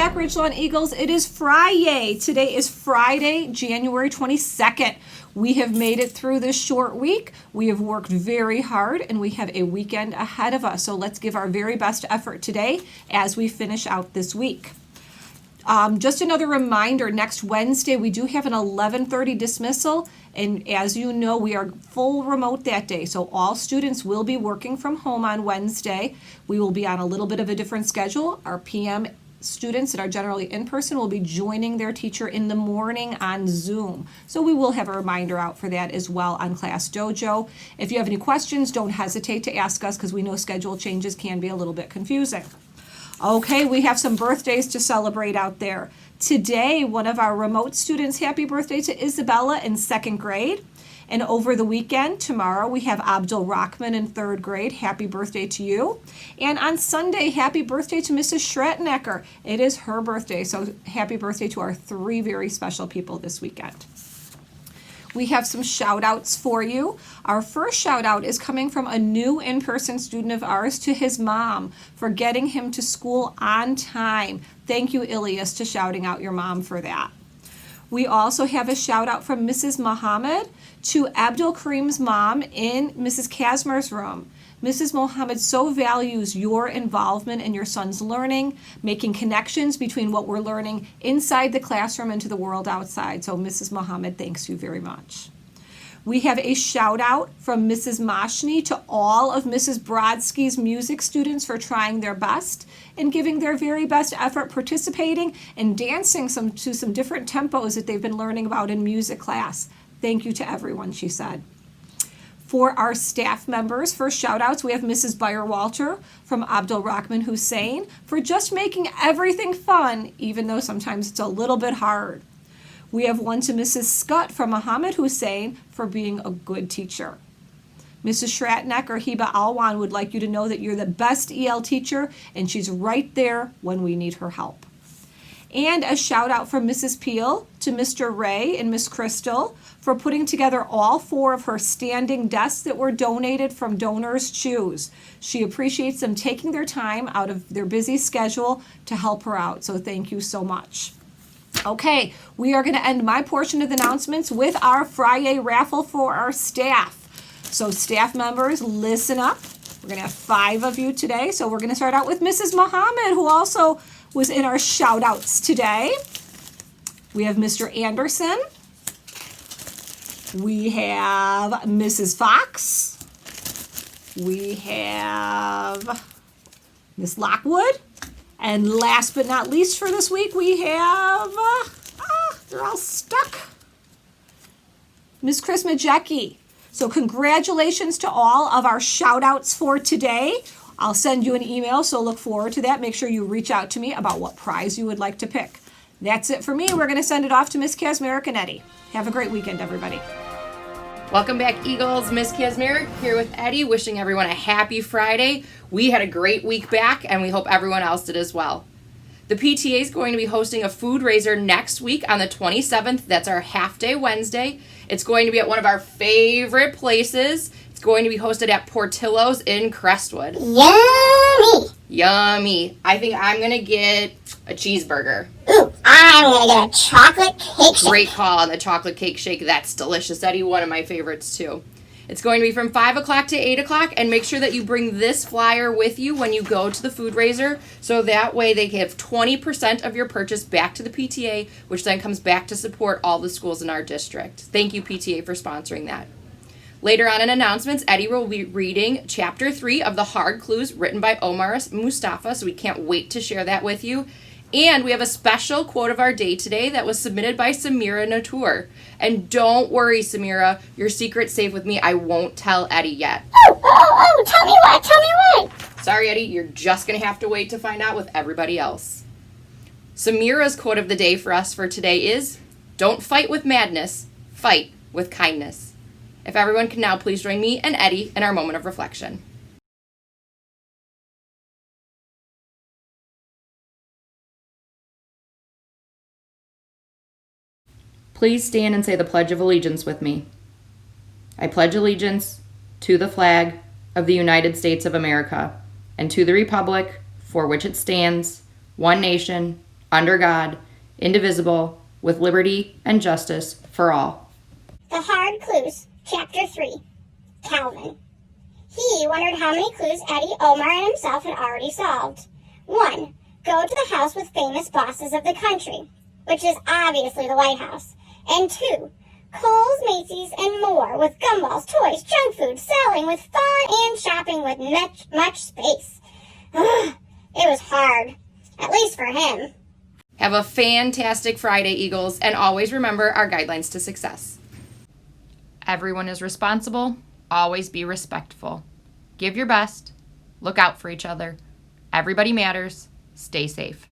back, Richlawn Eagles. It is Friday. Today is Friday, January 22nd. We have made it through this short week. We have worked very hard and we have a weekend ahead of us. So let's give our very best effort today as we finish out this week. Just another reminder, next Wednesday we do have an 11:30 dismissal, and as you know, we are full remote that day, so all students will be working from home on Wednesday. We will be on a little bit of a different schedule. Our PM students that are generally in person will be joining their teacher in the morning on Zoom, so we will have a reminder out for that as well on Class Dojo. If you have any questions, don't hesitate to ask us because we know schedule changes can be a little bit confusing. Okay, we have some birthdays to celebrate out there. Today, one of our remote students, happy birthday to Isabella in 2nd grade. And over the weekend, tomorrow, we have Abdul Rahman in 3rd grade. Happy birthday to you. And on Sunday, happy birthday to Mrs. Schrattenecker. It is her birthday, so happy birthday to our 3 very special people this weekend. We have some shout outs for you. Our first shout out is coming from a new in-person student of ours to his mom for getting him to school on time. Thank you, Ilias, to shouting out your mom for that. We also have a shout out from Mrs. Mohammed to Abdul Karim's mom in Mrs. Kazmar's room. Mrs. Mohammed so values your involvement in your son's learning, making connections between what we're learning inside the classroom and to the world outside. So Mrs. Mohammed thanks you very much. We have a shout out from Mrs. Mashni to all of Mrs. Brodsky's music students for trying their best and giving their very best effort participating and dancing to some different tempos that they've been learning about in music class. Thank you to everyone, she said. For our staff members, for shout-outs, we have Mrs. Beyer-Walter from Abdul Rahman Hussein for just making everything fun, even though sometimes it's a little bit hard. We have one to Mrs. Scott from Muhammad Hussein for being a good teacher. Mrs. Schratneck or Hiba Alwan would like you to know that you're the best EL teacher, and she's right there when we need her help. And a shout out from Mrs. Peel to Mr. Ray and Miss Crystal for putting together all 4 of her standing desks that were donated from Donors Choose. She appreciates them taking their time out of their busy schedule to help her out, so thank you so much. Okay, we are going to end my portion of the announcements with our Friday raffle for our staff. So staff members, listen up. We're going to have 5 of you today, so we're going to start out with Mrs. Mohammed, who also was in our shout outs today. We have Mr. Anderson. We have Mrs. Fox. We have Miss Lockwood. And last but not least for this week, we have, they're all stuck, Miss Chris Majecki. So congratulations to all of our shout outs for today. I'll send you an email, so look forward to that. Make sure you reach out to me about what prize you would like to pick. That's it for me. We're going to send it off to Miss Kazmarek and Eddie. Have a great weekend, everybody. Welcome back, Eagles. Miss Kazmarek here with Eddie, wishing everyone a happy Friday. We had a great week back, and we hope everyone else did as well. The PTA is going to be hosting a food raiser next week on the 27th. That's our half-day Wednesday. It's going to be at one of our favorite places. It's going to be hosted at Portillo's in Crestwood. Yummy! Yummy. I think I'm going to get a cheeseburger. Ooh, I'm going to get a chocolate cake shake. Great call on the chocolate cake shake. That's delicious, Eddie. One of my favorites, too. It's going to be from 5 o'clock to 8 o'clock, and make sure that you bring this flyer with you when you go to the food raiser, so that way they give 20% of your purchase back to the PTA, which then comes back to support all the schools in our district. Thank you, PTA, for sponsoring that. Later on in announcements, Eddie will be reading Chapter 3 of The Hard Clues, written by Omar Mustafa, so we can't wait to share that with you. And we have a special quote of our day today that was submitted by Samira Natur. And don't worry, Samira, your secret's safe with me. I won't tell Eddie yet. Oh, tell me what? Sorry, Eddie, you're just going to have to wait to find out with everybody else. Samira's quote of the day for us for today is, "Don't fight with madness, fight with kindness." If everyone can now please join me and Eddie in our moment of reflection. Please stand and say the Pledge of Allegiance with me. I pledge allegiance to the flag of the United States of America and to the republic for which it stands, one nation, under God, indivisible, with liberty and justice for all. The Hard Clues, Chapter 3, Calvin. He wondered how many clues Eddie, Omar, and himself had already solved. 1. Go to the house with famous bosses of the country, which is obviously the White House. And 2. Kohl's, Macy's, and more, with gumballs, toys, junk food, selling with fun, and shopping with much space. Ugh, it was hard, at least for him. Have a fantastic Friday, Eagles, and always remember our guidelines to success. Everyone is responsible. Always be respectful. Give your best. Look out for each other. Everybody matters. Stay safe.